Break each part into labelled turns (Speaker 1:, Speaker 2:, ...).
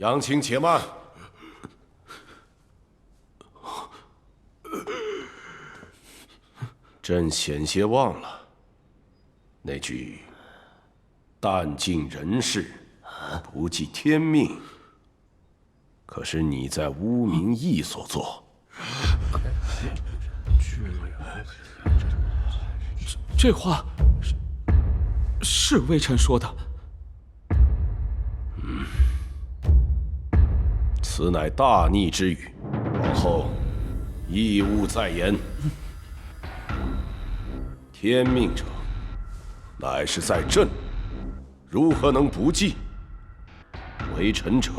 Speaker 1: 杨青，且慢。朕险些忘了那句“但尽人事，不计天命”，可是你在污名义所做。
Speaker 2: 这话是微臣说的。
Speaker 1: 此乃大逆之语，往后亦勿再言。天命者，乃是在朕，如何能不记？为臣者，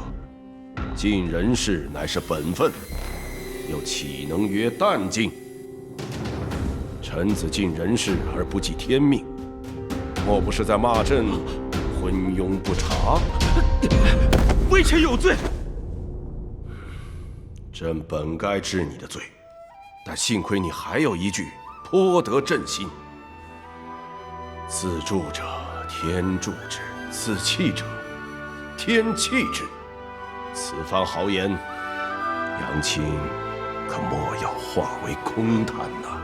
Speaker 1: 尽人事乃是本分，又岂能曰淡尽？臣子尽人事而不计天命，莫不是在骂朕昏庸不察？
Speaker 2: 微臣有罪。
Speaker 1: 朕本该治你的罪，但幸亏你还有一句颇得朕心：自助者天助之，自弃者天弃之。此番豪言，杨青可莫要化为空谈呐！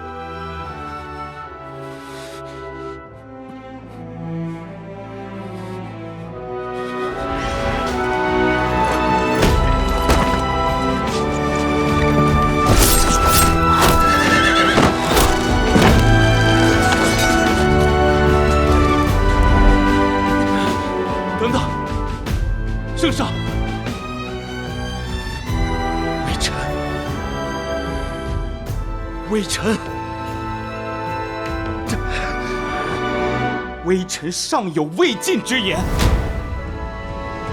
Speaker 2: 等等，圣上，微臣尚有未尽之言。